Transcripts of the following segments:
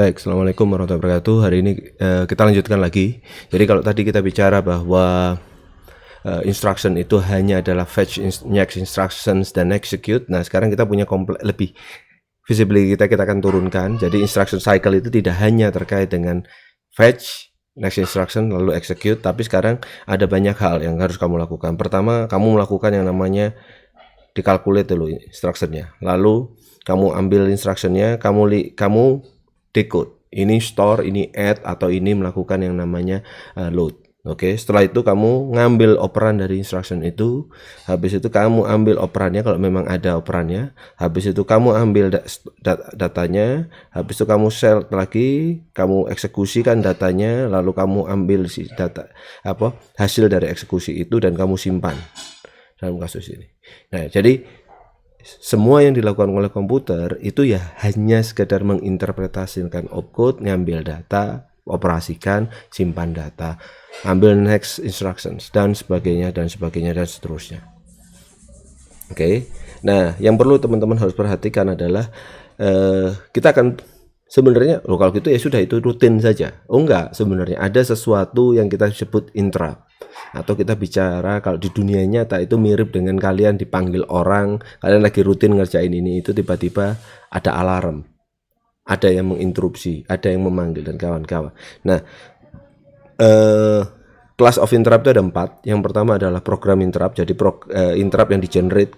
Baik, Assalamualaikum warahmatullahi wabarakatuh. Hari ini kita lanjutkan lagi. Jadi kalau tadi kita bicara bahwa instruction itu hanya adalah fetch, next instructions, dan execute. Nah, sekarang kita punya lebih visibility kita akan turunkan. Jadi instruction cycle itu tidak hanya terkait dengan fetch, next instruction, lalu execute, tapi sekarang ada banyak hal yang harus kamu lakukan. Pertama, kamu melakukan yang namanya dikalkulate dulu instructionnya. Lalu kamu ambil instructionnya, kamu decode, ini store, ini add, atau ini melakukan yang namanya load. Oke, setelah itu kamu ngambil operan dari instruction itu, habis itu kamu ambil operannya kalau memang ada operannya, habis itu kamu ambil datanya, habis itu kamu set lagi, kamu eksekusikan datanya, lalu kamu ambil si hasil dari eksekusi itu dan kamu simpan dalam kasus ini. Nah, jadi semua yang dilakukan oleh komputer itu ya hanya sekedar menginterpretasikan opcode, ngambil data, operasikan, simpan data, ambil next instructions, dan sebagainya dan seterusnya. Oke. Nah, yang perlu teman-teman harus perhatikan adalah kita akan sebenarnya kalau gitu ya sudah, itu rutin saja. Oh enggak, sebenarnya ada sesuatu yang kita sebut interrupt. Atau kita bicara kalau di dunia nyata itu mirip dengan kalian dipanggil orang, kalian lagi rutin ngerjain ini, itu tiba-tiba ada alarm, ada yang menginterupsi, ada yang memanggil, dan kawan-kawan. Nah, class of interrupt itu ada 4. Yang pertama adalah program interrupt, jadi interrupt yang di-generate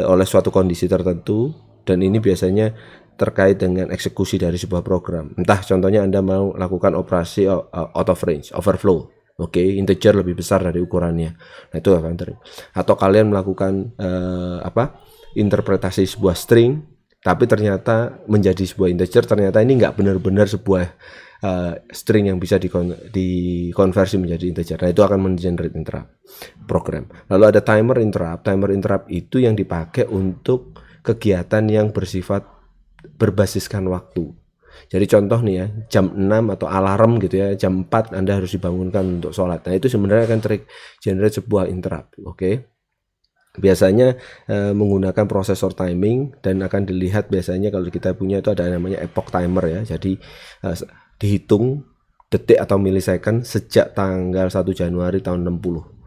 oleh suatu kondisi tertentu, dan ini biasanya terkait dengan eksekusi dari sebuah program. Entah contohnya Anda mau lakukan operasi out of range, overflow. Oke, integer lebih besar dari ukurannya. Nah, itu akan terjadi. Atau kalian melakukan interpretasi sebuah string, tapi ternyata menjadi sebuah integer, ternyata ini nggak benar-benar sebuah string yang bisa dikonversi menjadi integer. Nah, itu akan men-generate interrupt program. Lalu ada timer interrupt. Timer interrupt itu yang dipakai untuk kegiatan yang bersifat berbasiskan waktu. Jadi contoh nih ya, jam 6 atau alarm gitu ya, jam 4 Anda harus dibangunkan untuk sholat. Nah, itu sebenarnya akan generate sebuah interrupt. Oke. Biasanya menggunakan prosesor timing, dan akan dilihat biasanya kalau kita punya itu ada namanya epoch timer ya. Jadi dihitung detik atau milisecond sejak tanggal 1 Januari tahun 60.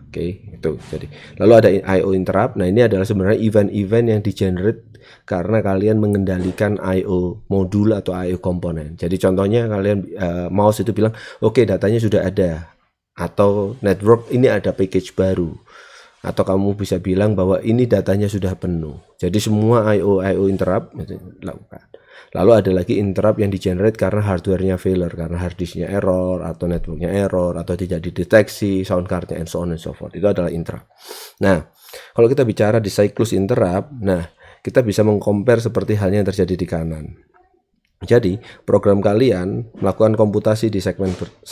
Oke, itu. Jadi lalu ada IO interrupt. Nah, ini adalah sebenarnya event-event yang di-generate karena kalian mengendalikan IO modul atau IO komponen. Jadi contohnya kalian mouse itu bilang, oke, datanya sudah ada, atau network ini ada package baru, atau kamu bisa bilang bahwa ini datanya sudah penuh. Jadi semua IO interrupt itu dilakukan. Lalu ada lagi interrupt yang di-generate karena hardware-nya failure, karena hard disk-nya error, atau network-nya error, atau tidak dideteksi sound card-nya, and so on and so forth. Itu adalah interrupt. Nah, kalau kita bicara di cyclus interrupt, nah, kita bisa meng-compare seperti halnya yang terjadi di kanan. Jadi, program kalian melakukan komputasi di segmen 1,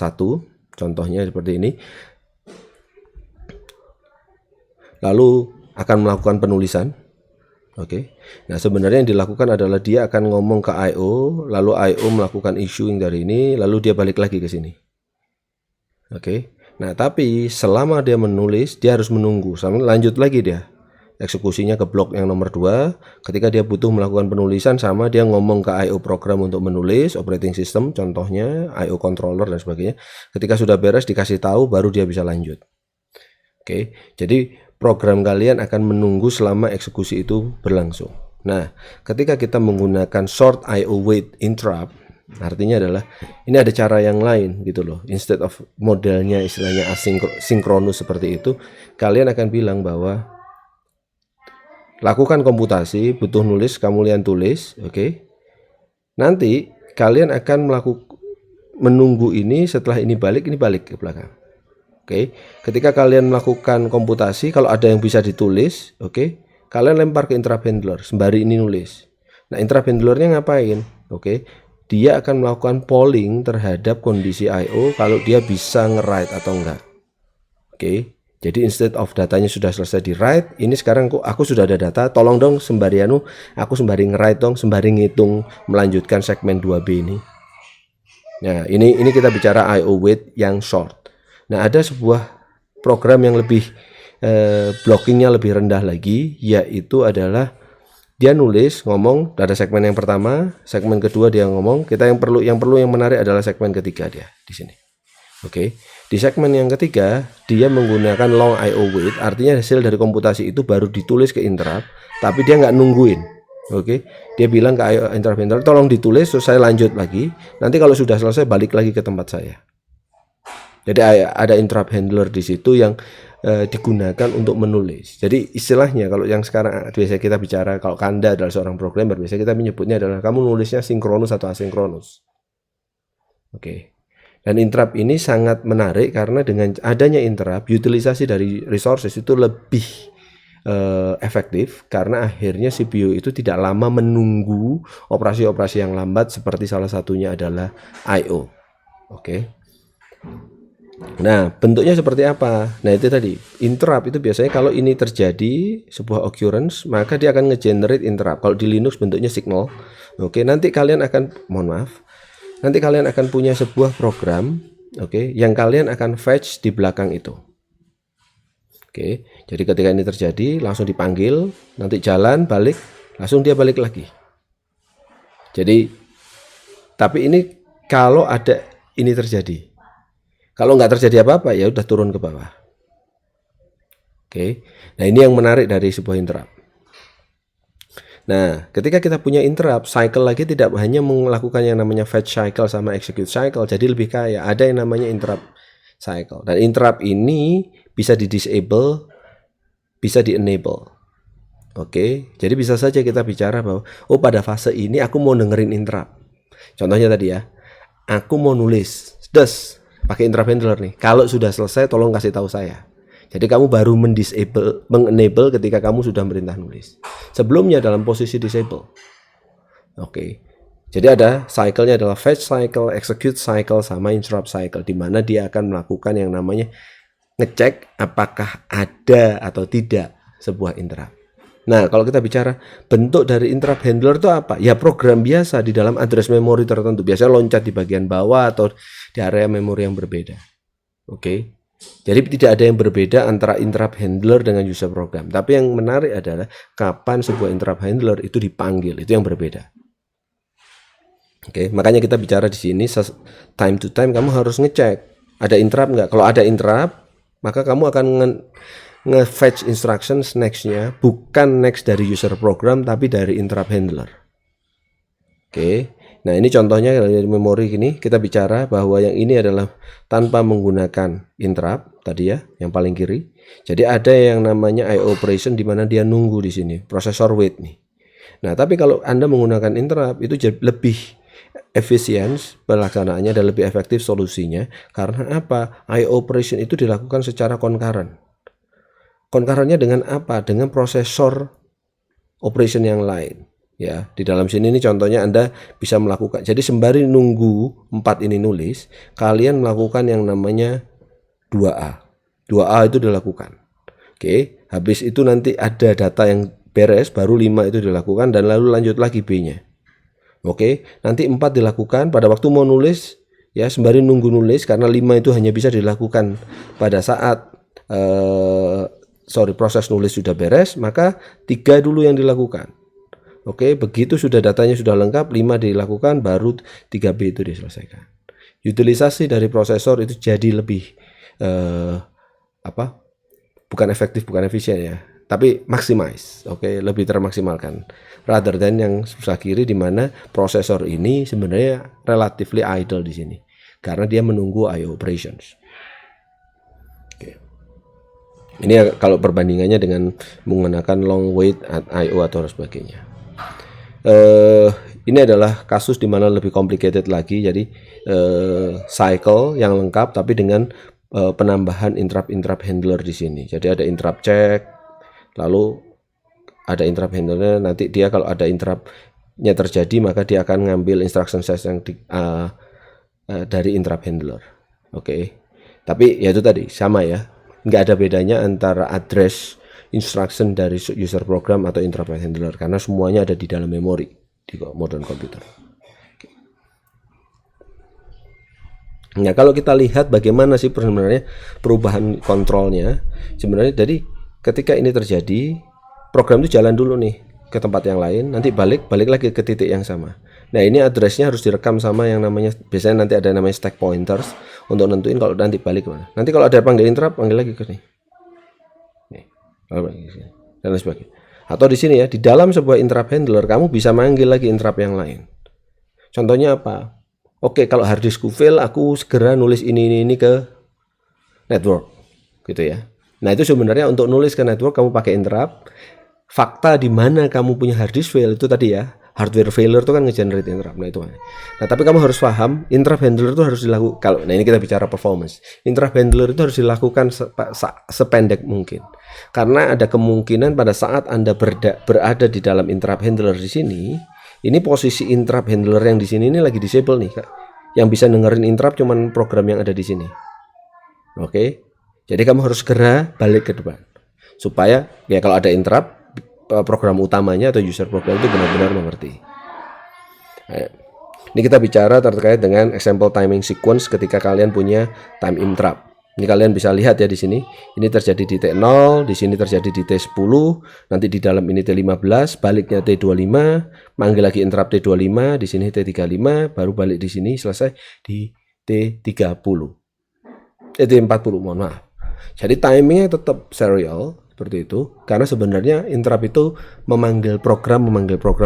contohnya seperti ini, lalu akan melakukan penulisan. Oke. Nah, sebenarnya yang dilakukan adalah dia akan ngomong ke I/O, lalu I/O melakukan issuing dari ini, lalu dia balik lagi ke sini. Oke. Nah, tapi selama dia menulis, dia harus menunggu sampai lanjut lagi dia eksekusinya ke blok yang nomor 2. Ketika dia butuh melakukan penulisan, sama dia ngomong ke I/O program untuk menulis, operating system contohnya, I/O controller dan sebagainya. Ketika sudah beres dikasih tahu, baru dia bisa lanjut. Oke. Jadi program kalian akan menunggu selama eksekusi itu berlangsung. Nah, ketika kita menggunakan short IO wait interrupt, artinya adalah ini ada cara yang lain gitu loh. Instead of modelnya istilahnya asinkronus seperti itu, kalian akan bilang bahwa lakukan komputasi, butuh nulis, kamu lihat tulis, oke. Nanti kalian akan menunggu ini, setelah ini balik ke belakang. Oke, ketika kalian melakukan komputasi, kalau ada yang bisa ditulis, oke, kalian lempar ke interrupt handler sembari ini nulis. Nah, interrupt handlernya ngapain? Oke, dia akan melakukan polling terhadap kondisi I/O kalau dia bisa nge-write atau enggak. Oke, jadi instead of datanya sudah selesai di write, ini sekarang aku sudah ada data, tolong dong sembari aku sembari nge-write dong, sembari ngitung melanjutkan segmen 2B ini. Nah, ini kita bicara IO wait yang short. Nah, ada sebuah program yang lebih blockingnya lebih rendah lagi, yaitu adalah dia nulis ngomong ada segmen yang pertama, segmen kedua dia ngomong. Kita yang menarik adalah segmen ketiga dia di sini. Oke. Di segmen yang ketiga dia menggunakan long I/O wait, artinya hasil dari komputasi itu baru ditulis ke interrupt, tapi dia nggak nungguin. Oke. Dia bilang ke interrupt handler, tolong ditulis, terus saya lanjut lagi. Nanti kalau sudah selesai balik lagi ke tempat saya. Jadi ada interrupt handler di situ yang digunakan untuk menulis. Jadi istilahnya kalau yang sekarang biasa kita bicara, kalau Anda adalah seorang programmer, biasa kita menyebutnya adalah kamu nulisnya sinkronus atau asinkronus. Oke. Dan interrupt ini sangat menarik karena dengan adanya interrupt, utilisasi dari resources itu lebih efektif karena akhirnya CPU itu tidak lama menunggu operasi-operasi yang lambat seperti salah satunya adalah I/O. Oke. Nah, bentuknya seperti apa? Nah, itu tadi. Interrupt itu biasanya kalau ini terjadi sebuah occurrence, maka dia akan nge-generate interrupt. Kalau di Linux bentuknya signal. Oke, nanti kalian akan nanti kalian akan punya sebuah program, oke, yang kalian akan fetch di belakang itu. Oke. Jadi ketika ini terjadi, langsung dipanggil, nanti jalan balik, langsung dia balik lagi. Jadi tapi ini kalau ada ini terjadi. Kalau nggak terjadi apa-apa, ya udah turun ke bawah. Oke. Nah, ini yang menarik dari sebuah interrupt. Nah, ketika kita punya interrupt, cycle lagi tidak hanya melakukan yang namanya fetch cycle sama execute cycle, jadi lebih kaya. Ada yang namanya interrupt cycle. Dan interrupt ini bisa di-disable, bisa di-enable. Oke. Jadi bisa saja kita bicara bahwa, oh pada fase ini aku mau dengerin interrupt. Contohnya tadi ya, aku mau nulis, pakai interrupt handler nih. Kalau sudah selesai tolong kasih tahu saya. Jadi kamu baru mengenable ketika kamu sudah merintah nulis. Sebelumnya dalam posisi disable. Oke. Jadi ada cycle-nya adalah fetch cycle, execute cycle sama interrupt cycle, di mana dia akan melakukan yang namanya ngecek apakah ada atau tidak sebuah interrupt. Nah, kalau kita bicara bentuk dari interrupt handler itu apa? Ya program biasa di dalam address memori tertentu. Biasanya loncat di bagian bawah atau di area memori yang berbeda. Oke. Jadi tidak ada yang berbeda antara interrupt handler dengan user program. Tapi yang menarik adalah kapan sebuah interrupt handler itu dipanggil. Itu yang berbeda. Oke, makanya kita bicara di sini time to time kamu harus ngecek ada interrupt nggak. Kalau ada interrupt, maka kamu akan nge-fetch instructions nextnya bukan next dari user program tapi dari interrupt handler. Oke. Nah, ini contohnya dari memori gini, kita bicara bahwa yang ini adalah tanpa menggunakan interrupt tadi ya, yang paling kiri. Jadi ada yang namanya I/O operation di mana dia nunggu di sini, prosesor wait nih. Nah, tapi kalau Anda menggunakan interrupt itu lebih efisien pelaksanaannya dan lebih efektif solusinya. Karena apa? I/O operation itu dilakukan secara concurrent. Concurrentnya dengan apa? Dengan prosesor operation yang lain. Ya, di dalam sini ini contohnya Anda bisa melakukan. Jadi sembari nunggu 4 ini nulis, kalian melakukan yang namanya 2A. 2A itu dilakukan. Oke, habis itu nanti ada data yang beres, baru 5 itu dilakukan dan lalu lanjut lagi B-nya. Oke, nanti 4 dilakukan pada waktu mau nulis, ya sembari nunggu nulis karena 5 itu hanya bisa dilakukan pada saat proses nulis sudah beres, maka 3 dulu yang dilakukan. Oke, begitu sudah datanya sudah lengkap, 5 dilakukan, baru 3B itu diselesaikan. Utilisasi dari prosesor itu jadi lebih bukan efektif, bukan efisien ya, tapi maximize. Oke, lebih termaksimalkan. Rather than yang sebelah kiri di mana prosesor ini sebenarnya relatively idle di sini karena dia menunggu I/O operations. Oke. Ini kalau perbandingannya dengan menggunakan long wait at I/O atau sebagainya. Ini adalah kasus di mana lebih complicated lagi. Jadi cycle yang lengkap tapi dengan penambahan interrupt handler di sini. Jadi ada interrupt check, lalu ada interrupt handler. Nanti dia kalau ada interruptnya terjadi maka dia akan ngambil instruction set yang dari interrupt handler. Oke. Tapi ya itu tadi sama ya. Nggak ada bedanya antara address instruction dari user program atau interrupt handler karena semuanya ada di dalam memori di modern komputer. Nah, kalau kita lihat bagaimana sih sebenarnya perubahan kontrolnya, sebenarnya jadi ketika ini terjadi program itu jalan dulu nih. ke tempat yang lain, nanti balik lagi ke titik yang sama. Nah, ini addressnya harus direkam sama yang namanya, biasanya nanti ada namanya stack pointers untuk nentuin kalau nanti balik mana. Nanti kalau ada panggil interrupt, panggil lagi ke nih. Dan lain sebagainya. Atau di sini ya, di dalam sebuah interrupt handler kamu bisa manggil lagi interrupt yang lain. Contohnya apa? Oke, kalau hard diskku fail, aku segera nulis ini ke network, gitu ya. Nah, itu sebenarnya untuk nulis ke network kamu pakai interrupt. Fakta di mana kamu punya hard disk fail itu tadi ya, hardware failure itu kan nge-generate interrupt. Nah, itu. Nah, tapi kamu harus paham, interrupt handler itu harus dilakukan kalau ini kita bicara performance. Interrupt handler itu harus dilakukan sependek mungkin. Karena ada kemungkinan pada saat Anda berada di dalam interrupt handler di sini, ini posisi interrupt handler yang di sini ini lagi disable nih, Kak. Yang bisa dengerin interrupt cuman program yang ada di sini. Oke. Jadi kamu harus segera balik ke depan. Supaya ya kalau ada interrupt, program utamanya atau user program itu benar-benar mengerti. Ini kita bicara terkait dengan example timing sequence ketika kalian punya time interrupt. Ini kalian bisa lihat ya di sini. Ini terjadi di T0, di sini terjadi di T10, nanti di dalam ini T15, baliknya T25, manggil lagi interrupt T25, di sini T35, baru balik di sini selesai di T30. T40, mohon maaf. Jadi timingnya tetap serial seperti itu, karena sebenarnya interrupt itu memanggil program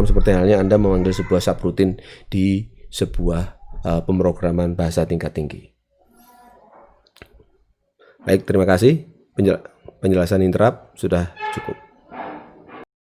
seperti halnya Anda memanggil sebuah subroutine di sebuah pemrograman bahasa tingkat tinggi. Baik, terima kasih. Penjelasan interrupt sudah cukup.